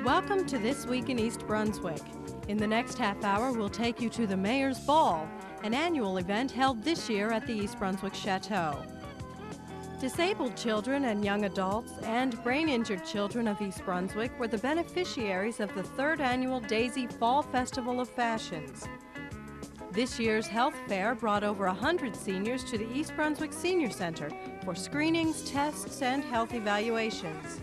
Welcome to This Week in East Brunswick. In the next half hour, we'll take you to the Mayor's Ball, an annual event held this year at the East Brunswick Chateau. Disabled children and young adults and brain-injured children of East Brunswick were the beneficiaries of the third annual Daisy Fall Festival of Fashions. This year's health fair brought over 100 seniors to the East Brunswick Senior Center for screenings, tests, and health evaluations.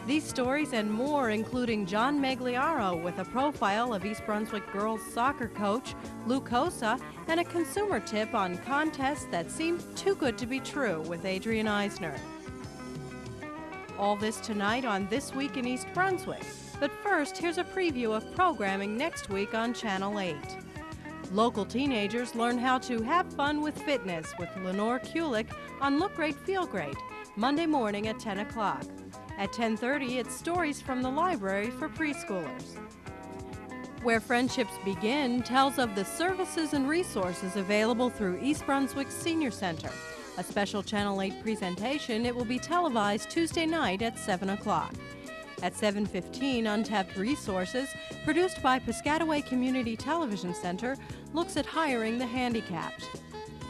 These stories and more, including John Megliaro with a profile of East Brunswick girls soccer coach Lou Kosa and a consumer tip on contests that seemed too good to be true with Adrian Eisner. All this tonight on This Week in East Brunswick. But first, here's a preview of programming next week on Channel 8. Local teenagers learn how to have fun with fitness with Lenore Kulik on Look Great, Feel Great, Monday morning at 10 o'clock. At 10:30, it's Stories from the Library for preschoolers. Where Friendships Begin tells of the services and resources available through East Brunswick Senior Center. A special Channel 8 presentation, it will be televised Tuesday night at 7 o'clock. At 7:15, Untapped Resources, produced by Piscataway Community Television Center, looks at hiring the handicapped.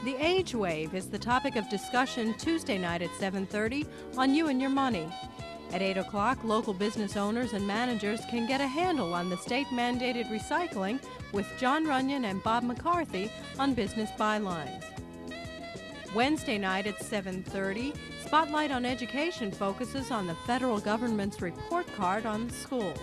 The Age Wave is the topic of discussion Tuesday night at 7:30 on You and Your Money. At 8 o'clock, local business owners and managers can get a handle on the state-mandated recycling with John Runyon and Bob McCarthy on Business Bylines. Wednesday night at 7:30, Spotlight on Education focuses on the federal government's report card on the schools.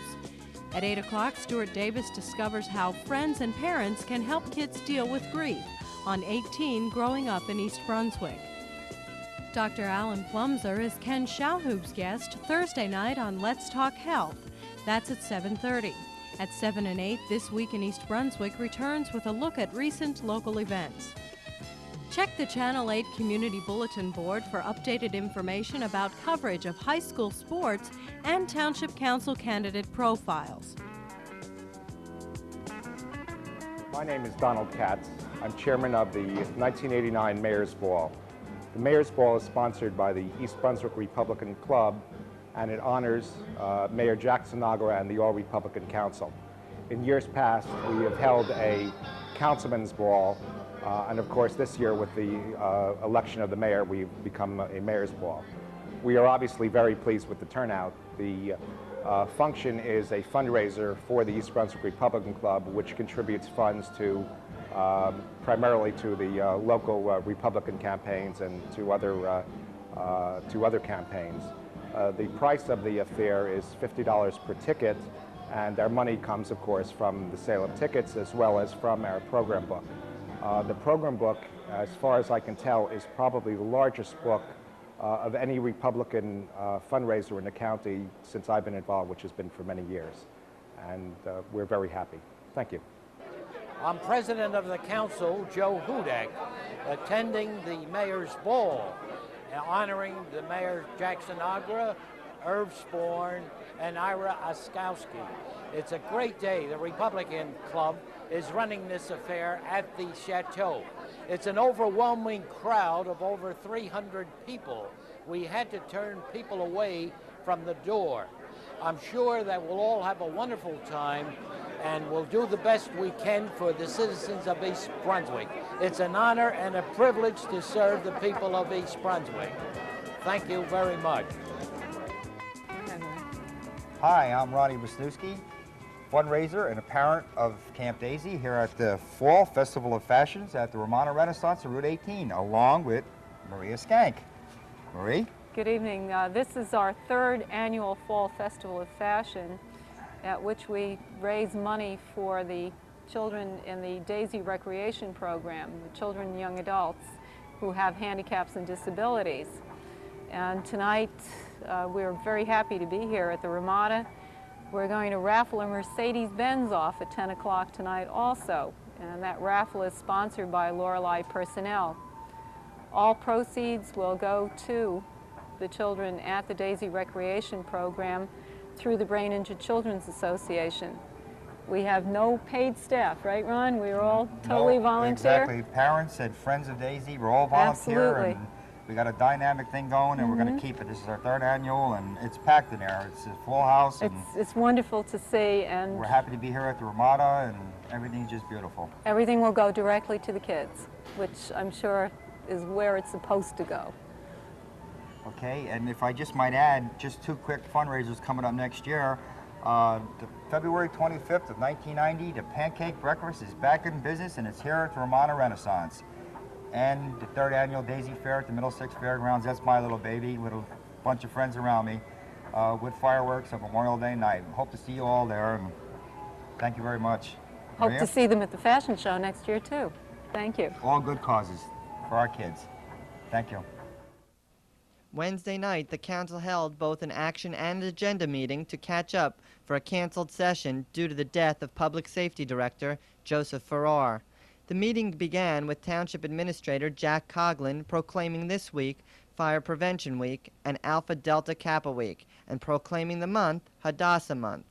At 8 o'clock, Stuart Davis discovers how friends and parents can help kids deal with grief on 18 Growing Up in East Brunswick. Dr. Alan Plumser is Ken Schauhub's guest Thursday night on Let's Talk Health. That's at 7:30. At 7 and 8, This Week in East Brunswick returns with a look at recent local events. Check the Channel 8 Community Bulletin Board for updated information about coverage of high school sports and Township Council candidate profiles. My name is Donald Katz. I'm chairman of the 1989 Mayor's Ball. The Mayor's Ball is sponsored by the East Brunswick Republican Club, and it honors Mayor Jackson Agra and the All-Republican Council. In years past, we have held a councilman's ball, and of course this year with the election of the mayor, we've become a Mayor's Ball. We are obviously very pleased with the turnout. The function is a fundraiser for the East Brunswick Republican Club, which contributes funds to primarily to the local Republican campaigns and to other campaigns. The price of the affair is $50 per ticket, and our money comes, of course, from the sale of tickets as well as from our program book. The program book, as far as I can tell, is probably the largest book of any Republican fundraiser in the county since I've been involved, which has been for many years. And we're very happy. Thank you. I'm president of the council, Joe Hudak, attending the Mayor's Ball, honoring the Mayor Jackson Agra, Irv Sporn, and Ira Oskowski. It's a great day. The Republican Club is running this affair at the Chateau. It's an overwhelming crowd of over 300 people. We had to turn people away from the door. I'm sure that we'll all have a wonderful time, and we'll do the best we can for the citizens of East Brunswick. It's an honor and a privilege to serve the people of East Brunswick. Thank you very much. Hi, I'm Ronnie Wisniewski, fundraiser and a parent of Camp Daisy here at the Fall Festival of Fashions at the Romana Renaissance on Route 18, along with Maria Skank. Marie? Good evening. This is our third annual Fall Festival of Fashion, at which we raise money for the children in the Daisy Recreation Program, the children and young adults who have handicaps and disabilities. And tonight, we're very happy to be here at the Ramada. We're going to raffle a Mercedes-Benz off at 10 o'clock tonight also, and that raffle is sponsored by Lorelei Personnel. All proceeds will go to the children at the Daisy Recreation Program through the Brain Injured Children's Association. We have no paid staff, right, Ron? We're all totally volunteer. Exactly. Parents and friends of Daisy, we're all volunteer. Absolutely. And We got a dynamic thing going, and we're going to keep it. This is our 3rd annual, and it's packed in there. It's a full house, and It's wonderful to see, and we're happy to be here at the Ramada, and everything's just beautiful. everything will go directly to the kids, which I'm sure is where it's supposed to go. Okay, and if I just might add, just 2 quick fundraisers coming up next year. The February 25th of 1990, the Pancake Breakfast is back in business, and it's here at the Ramada Renaissance. And the 3rd annual Daisy Fair at the Middlesex Fairgrounds. That's my little baby with a bunch of friends around me with fireworks on Memorial Day night. Hope to see you all there, and thank you very much. Hope Maria? to see them at the fashion show next year, too. Thank you. All good causes for our kids. Thank you. Wednesday night, the council held both an action and agenda meeting to catch up for a canceled session due to the death of Public Safety Director Joseph Farrar. The meeting began with Township Administrator Jack Coughlin proclaiming this week Fire Prevention Week and Alpha Delta Kappa Week, and proclaiming the month Hadassah Month.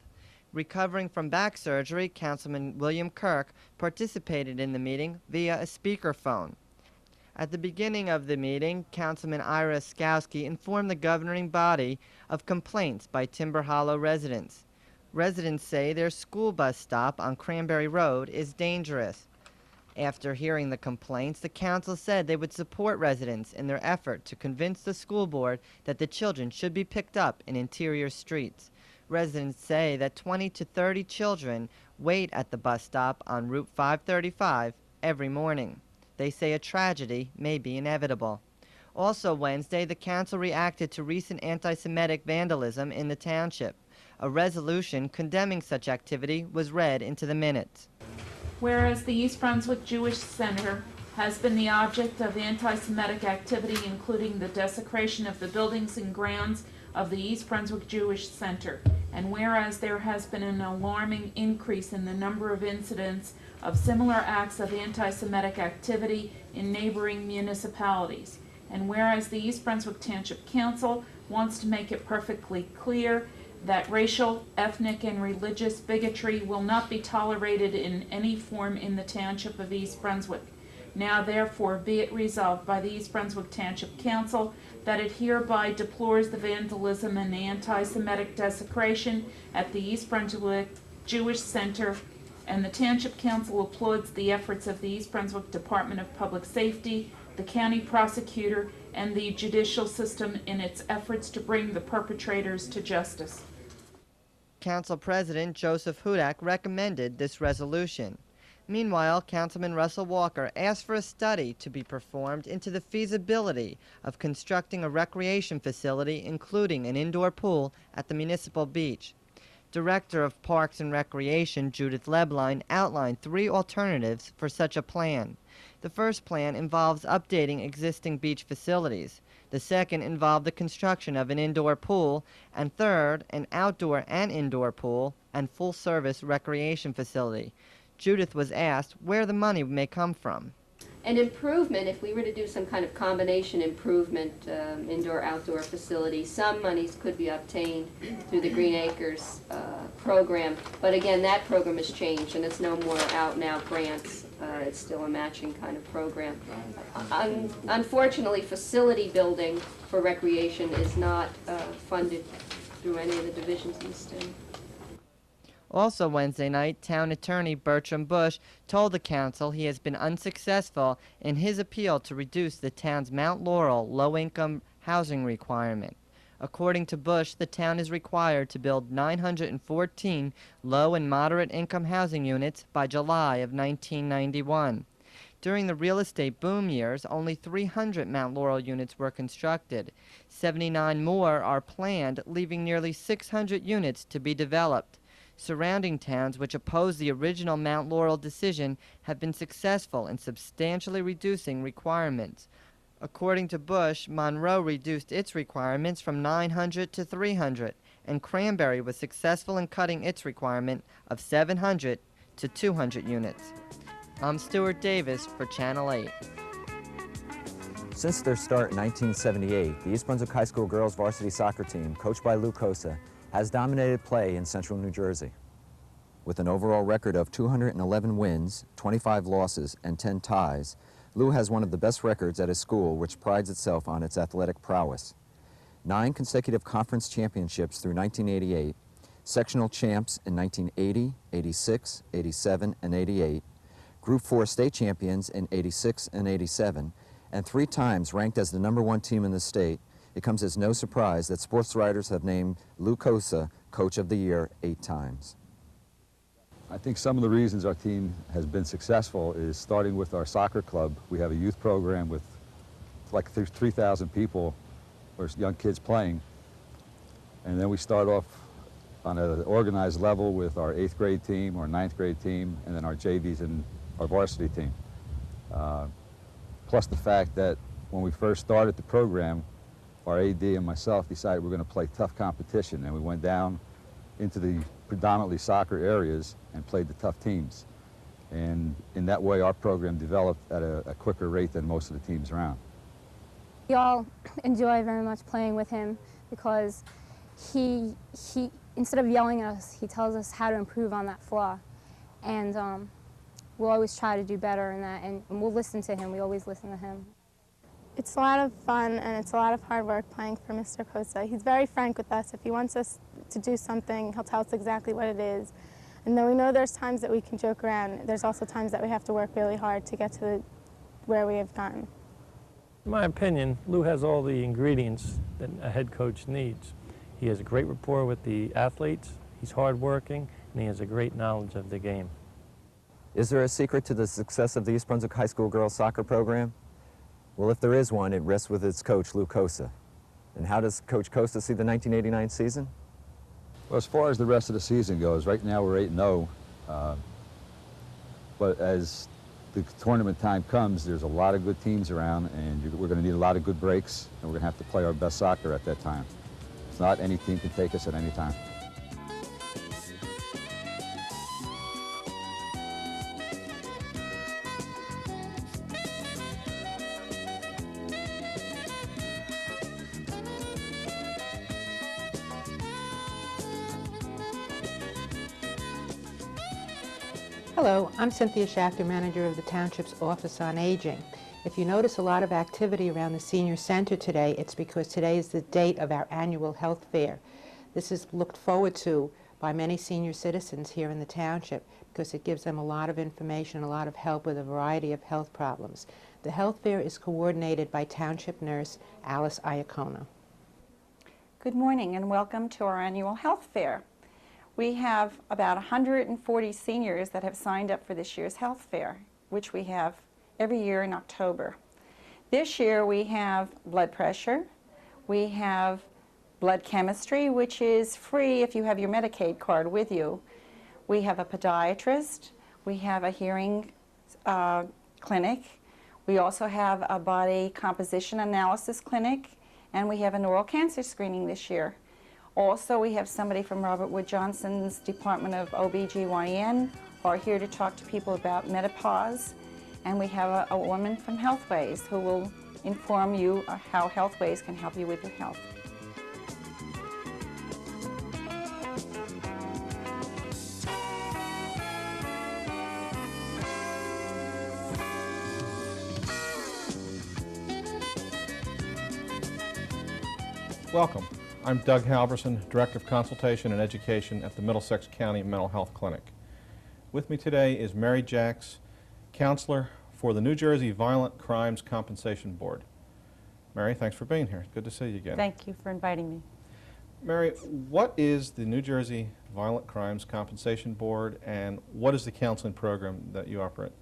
Recovering from back surgery, Councilman William Kirk participated in the meeting via a speakerphone. At the beginning of the meeting, Councilman Ira Skowski informed the governing body of complaints by Timber Hollow residents. Residents say their school bus stop on Cranberry Road is dangerous. After hearing the complaints, the council said they would support residents in their effort to convince the school board that the children should be picked up in interior streets. Residents say that 20 to 30 children wait at the bus stop on Route 535 every morning. They say a tragedy may be inevitable. Also Wednesday, the council reacted to recent anti-Semitic vandalism in the township. A resolution condemning such activity was read into the minutes. Whereas the East Brunswick Jewish Center has been the object of anti-Semitic activity, including the desecration of the buildings and grounds of the East Brunswick Jewish Center, and whereas there has been an alarming increase in the number of incidents of similar acts of anti-Semitic activity in neighboring municipalities, and whereas the East Brunswick Township Council wants to make it perfectly clear that racial, ethnic, and religious bigotry will not be tolerated in any form in the Township of East Brunswick. Now therefore be it resolved by the East Brunswick Township Council that it hereby deplores the vandalism and anti-Semitic desecration at the East Brunswick Jewish Center, and the Township Council applauds the efforts of the East Brunswick Department of Public Safety, the county prosecutor, and the judicial system in its efforts to bring the perpetrators to justice. Council President Joseph Hudak recommended this resolution. Meanwhile, Councilman Russell Walker asked for a study to be performed into the feasibility of constructing a recreation facility, including an indoor pool at the municipal beach. Director of Parks and Recreation Judith Lebline outlined 3 alternatives for such a plan. The first plan involves updating existing beach facilities. The second involved the construction of an indoor pool, and third, an outdoor and indoor pool and full-service recreation facility. Judith was asked where the money may come from. An improvement, if we were to do some kind of combination improvement, indoor-outdoor facility, some monies could be obtained through the Green Acres program. But again, that program has changed, and it's no more out-and-out grants. It's still a matching kind of program. Unfortunately, facility building for recreation is not funded through any of the divisions in the state. Also Wednesday night, Town Attorney Bertram Bush told the council he has been unsuccessful in his appeal to reduce the town's Mount Laurel low-income housing requirement. According to Bush, the town is required to build 914 low and moderate income housing units by July of 1991. During the real estate boom years, only 300 Mount Laurel units were constructed. 79 more are planned, leaving nearly 600 units to be developed. Surrounding towns which oppose the original Mount Laurel decision have been successful in substantially reducing requirements. According to Bush, Monroe reduced its requirements from 900 to 300, and Cranberry was successful in cutting its requirement of 700 to 200 units. I'm Stuart Davis for Channel 8. Since their start in 1978, the East Brunswick High School girls varsity soccer team, coached by Lou Kosa, has dominated play in central New Jersey. With an overall record of 211 wins, 25 losses, and 10 ties, Lou has one of the best records at his school, which prides itself on its athletic prowess. 9 consecutive conference championships through 1988, sectional champs in 1980, 86, 87, and 88, Group 4 state champions in 86 and 87, and 3 times ranked as the #1 team in the state. It comes as no surprise that sports writers have named Lou Kosa Coach of the Year 8 times. I think some of the reasons our team has been successful is starting with our soccer club. We have a youth program with like 3,000 people or young kids playing. And then we start off on an organized level with our 8th grade team, our 9th grade team, and then our JVs and our varsity team. Plus the fact that when we first started the program, our AD and myself decided we're going to play tough competition, and we went down into the predominantly soccer areas and played the tough teams. And in that way, our program developed at a quicker rate than most of the teams around. We all enjoy very much playing with him because he instead of yelling at us, he tells us how to improve on that flaw. And we'll always try to do better in that, and we'll listen to him. We always listen to him. It's a lot of fun, and it's a lot of hard work playing for Mr. Kosa. He's very frank with us. If he wants us to do something, he'll tell us exactly what it is. And though we know there's times that we can joke around, there's also times that we have to work really hard to get to where we have gotten. In my opinion, Lou has all the ingredients that a head coach needs. He has a great rapport with the athletes, he's hardworking, and he has a great knowledge of the game. Is there a secret to the success of the East Brunswick High School girls soccer program? Well, if there is one, it rests with its coach, Lou Kosa. And how does Coach Kosa see the 1989 season? Well, as far as the rest of the season goes, right now we're 8-0. But as the tournament time comes, there's a lot of good teams around, and we're going to need a lot of good breaks, and we're going to have to play our best soccer at that time. It's not any team can take us at any time. Hello, I'm Cynthia Schachter, manager of the Township's Office on Aging. If you notice a lot of activity around the Senior Center today, it's because today is the date of our annual health fair. This is looked forward to by many senior citizens here in the Township because it gives them a lot of information, a lot of help with a variety of health problems. The health fair is coordinated by Township Nurse Alice Iacona. Good morning and welcome to our annual health fair. We have about 140 seniors that have signed up for this year's health fair, which we have every year in October. This year we have blood pressure, we have blood chemistry, which is free if you have your Medicaid card with you. We have a podiatrist, we have a hearing clinic, we also have a body composition analysis clinic, and we have an oral cancer screening this year. Also, we have somebody from Robert Wood Johnson's Department of OBGYN who are here to talk to people about menopause. And we have a woman from Healthways who will inform you how Healthways can help you with your health. Welcome. I'm Doug Halversen, Director of Consultation and Education at the Middlesex County Mental Health Clinic. With me today is Mary Jacks, Counselor for the New Jersey Violent Crimes Compensation Board. Mary, thanks for being here. Good to see you again. Thank you for inviting me. Mary, what is the New Jersey Violent Crimes Compensation Board, and what is the counseling program that you operate?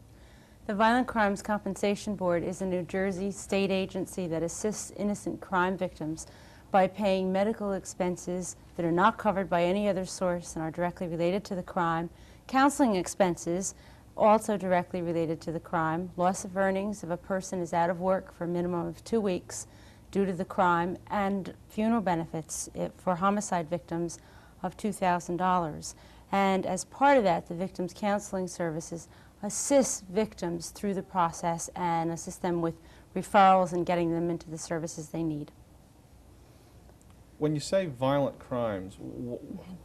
The Violent Crimes Compensation Board is a New Jersey state agency that assists innocent crime victims by paying medical expenses that are not covered by any other source and are directly related to the crime, counseling expenses also directly related to the crime, loss of earnings if a person is out of work for a minimum of 2 weeks due to the crime, and funeral benefits for homicide victims of $2,000. And as part of that, the Victims Counseling Services assists victims through the process and assist them with referrals and getting them into the services they need. When you say violent crimes,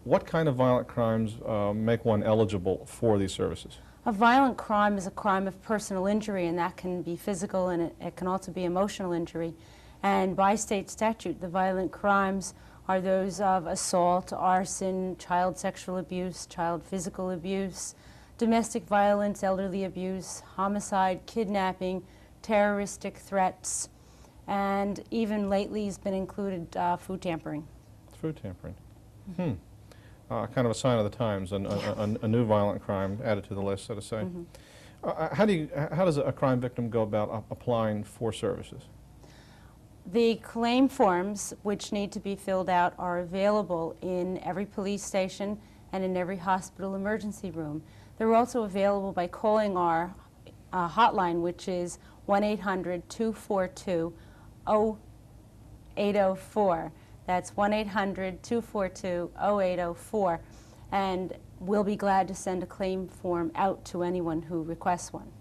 what kind of violent crimes make one eligible for these services? A violent crime is a crime of personal injury, and that can be physical and it can also be emotional injury. And by state statute, the violent crimes are those of assault, arson, child sexual abuse, child physical abuse, domestic violence, elderly abuse, homicide, kidnapping, terroristic threats, and even lately has been included food tampering. Food tampering. Kind of a sign of the times, a new violent crime added to the list, so to say. How does a crime victim go about applying for services? The claim forms, which need to be filled out, are available in every police station and in every hospital emergency room. They're also available by calling our hotline, which is 1-800-242-0804. That's 1-800-242-0804, and we'll be glad to send a claim form out to anyone who requests one.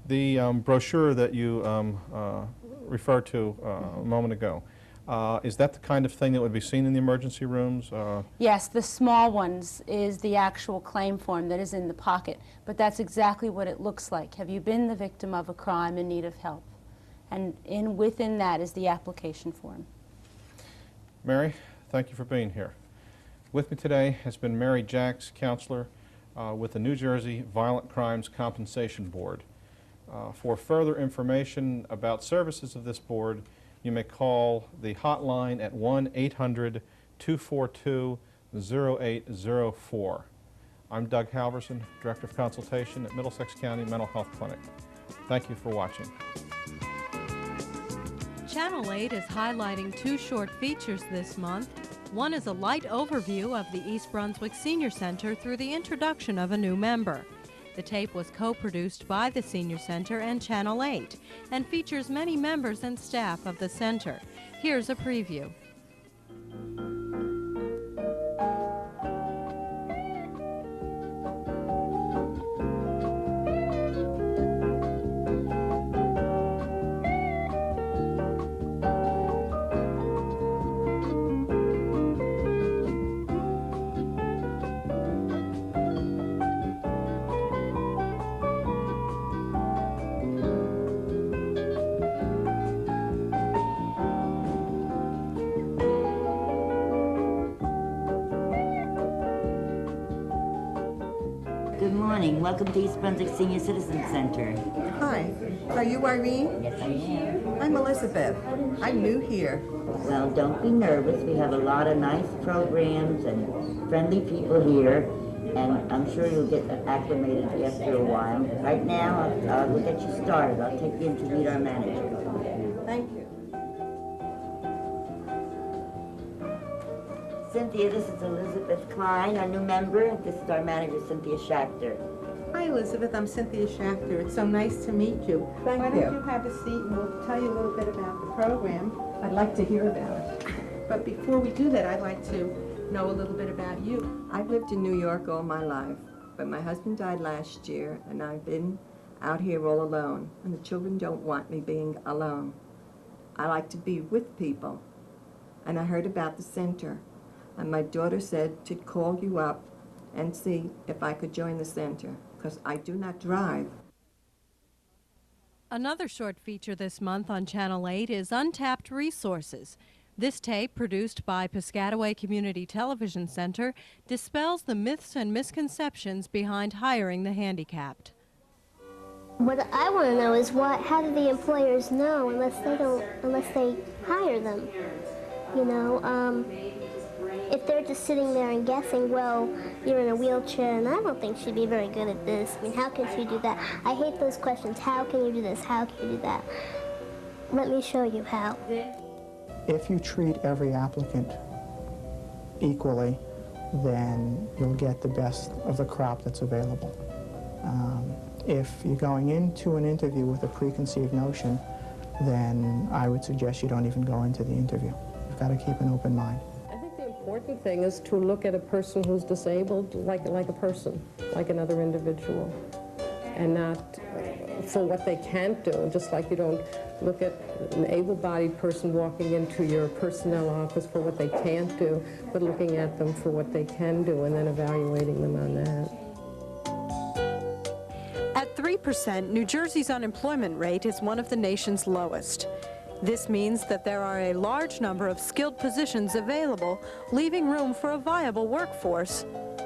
The brochure that you referred to a moment ago, is that the kind of thing that would be seen in the emergency rooms? Yes, the small ones is the actual claim form that is in the pocket, but that's exactly what it looks like. Have you been the victim of a crime in need of help? And within that is the application form. Mary, thank you for being here. With me today has been Mary Jacks, counselor with the New Jersey Violent Crimes Compensation Board. For further information about services of this board, you may call the hotline at 1-800-242-0804. I'm Doug Halversen, Director of Consultation at Middlesex County Mental Health Clinic. Thank you for watching. Channel 8 is highlighting 2 short features this month. One is a light overview of the East Brunswick Senior Center through the introduction of a new member. The tape was co-produced by the Senior Center and Channel 8 and features many members and staff of the center. Here's a preview. Good morning. Welcome to East Brunswick Senior Citizen Center. Hi. Are you Irene? Yes, I am. I'm Elizabeth. I'm new here. Well, don't be nervous. We have a lot of nice programs and friendly people here, and I'm sure you'll get acclimated after a while. Right now, we'll get you started. I'll take you in to meet our manager. Thank you. Cynthia, this is Elizabeth Klein, our new member. This is our manager, Cynthia Schachter. Hi, Elizabeth. I'm Cynthia Schachter. It's so nice to meet you. Thank Why you. don't you have a seat and we'll tell you a little bit about the program. I'd like to hear about it. But before we do that, I'd like to know a little bit about you. I've lived in New York all my life, but my husband died last year, and I've been out here all alone, and the children don't want me being alone. I like to be with people, and I heard about the center, and my daughter said to call you up and see if I could join the center, because I do not drive. Another short feature this month on Channel 8 is Untapped Resources. This tape, produced by Piscataway Community Television Center, dispels the myths and misconceptions behind hiring the handicapped. What I want to know is how do the employers know unless they hire them? You know, if they're just sitting there and guessing, well, you're in a wheelchair and I don't think she'd be very good at this. I mean, how can she do that? I hate those questions. How can you do this? How can you do that? Let me show you how. If you treat every applicant equally, then you'll get the best of the crop that's available. If you're going into an interview with a preconceived notion, then I would suggest you don't even go into the interview. You've got to keep an open mind. I think the important thing is to look at a person who's disabled like a person, like another individual, and not for what they can't do, just like you don't look at an able-bodied person walking into your personnel office for what they can't do, but looking at them for what they can do and then evaluating them on that. 3%, New Jersey's unemployment rate is one of the nation's lowest. This means that there are a large number of skilled positions available, leaving room for a viable workforce,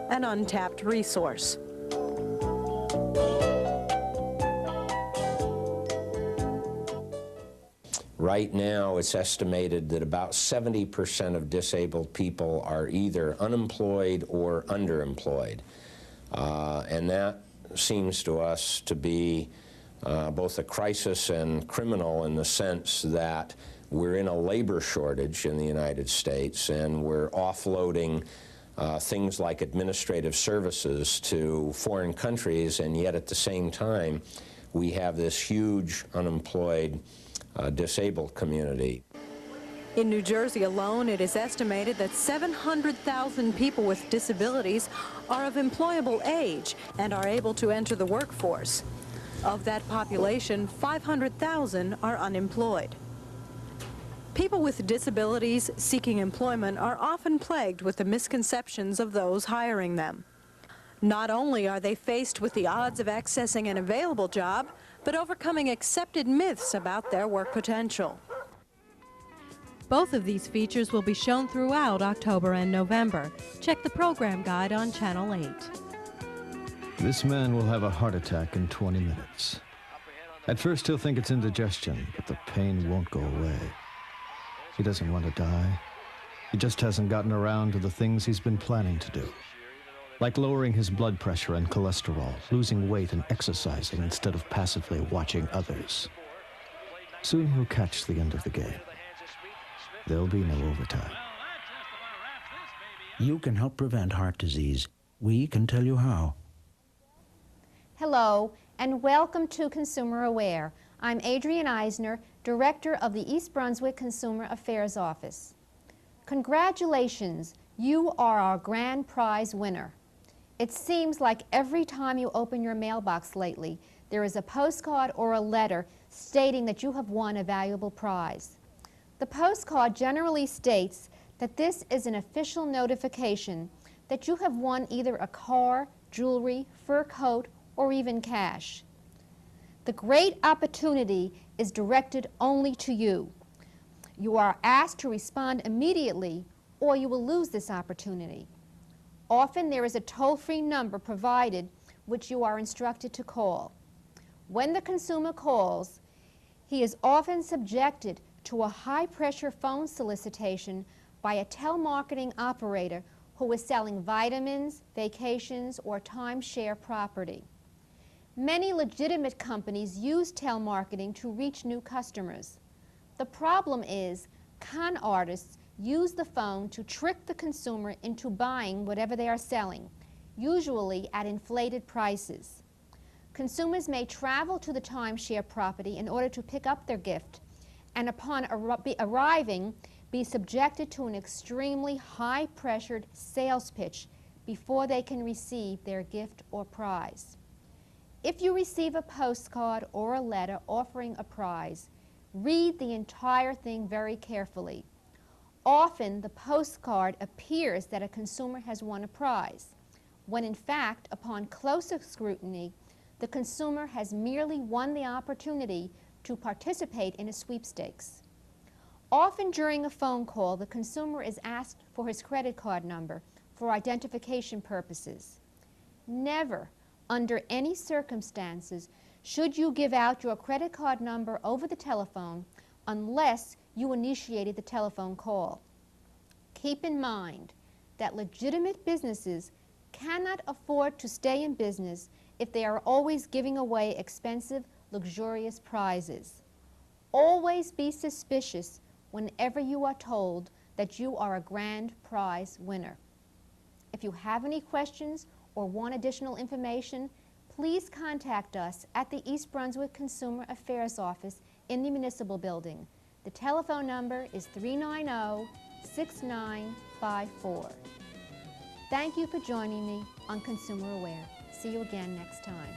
an untapped resource. Right now, it's estimated that about 70% of disabled people are either unemployed or underemployed. And that seems to us to be both a crisis and criminal in the sense that we're in a labor shortage in the United States, and we're offloading things like administrative services to foreign countries, and yet at the same time we have this huge unemployed disabled community. In New Jersey alone, it is estimated that 700,000 people with disabilities are of employable age and are able to enter the workforce. Of that population, 500,000 are unemployed. People with disabilities seeking employment are often plagued with the misconceptions of those hiring them. Not only are they faced with the odds of accessing an available job, but overcoming accepted myths about their work potential. Both of these features will be shown throughout October and November. Check the program guide on Channel 8. This man will have a heart attack in 20 minutes. At first he'll think it's indigestion, but the pain won't go away. He doesn't want to die. He just hasn't gotten around to the things he's been planning to do. Like lowering his blood pressure and cholesterol, losing weight and exercising instead of passively watching others. Soon he'll catch the end of the game. There'll be no overtime. You can help prevent heart disease. We can tell you how. Hello, and welcome to Consumer Aware. I'm Adrienne Eisner, Director of the East Brunswick Consumer Affairs Office. Congratulations, you are our grand prize winner. It seems like every time you open your mailbox lately, there is a postcard or a letter stating that you have won a valuable prize. The postcard generally states that this is an official notification that you have won either a car, jewelry, fur coat, or even cash. The great opportunity is directed only to you. You are asked to respond immediately, or you will lose this opportunity. Often there is a toll-free number provided which you are instructed to call. When the consumer calls, he is often subjected to a high-pressure phone solicitation by a telemarketing operator who is selling vitamins, vacations, or timeshare property. Many legitimate companies use telemarketing to reach new customers. The problem is con artists use the phone to trick the consumer into buying whatever they are selling, usually at inflated prices. Consumers may travel to the timeshare property in order to pick up their gift, and upon arriving, be subjected to an extremely high-pressured sales pitch before they can receive their gift or prize. If you receive a postcard or a letter offering a prize, read the entire thing very carefully. Often, the postcard appears that a consumer has won a prize, when in fact, upon closer scrutiny, the consumer has merely won the opportunity to participate in a sweepstakes. Often during a phone call, the consumer is asked for his credit card number for identification purposes. Never, under any circumstances, should you give out your credit card number over the telephone unless you initiated the telephone call. Keep in mind that legitimate businesses cannot afford to stay in business if they are always giving away expensive, luxurious prizes. Always be suspicious whenever you are told that you are a grand prize winner. If you have any questions or want additional information, please contact us at the East Brunswick Consumer Affairs Office in the Municipal Building. The telephone number is 390-6954. Thank you for joining me on Consumer Aware. See you again next time.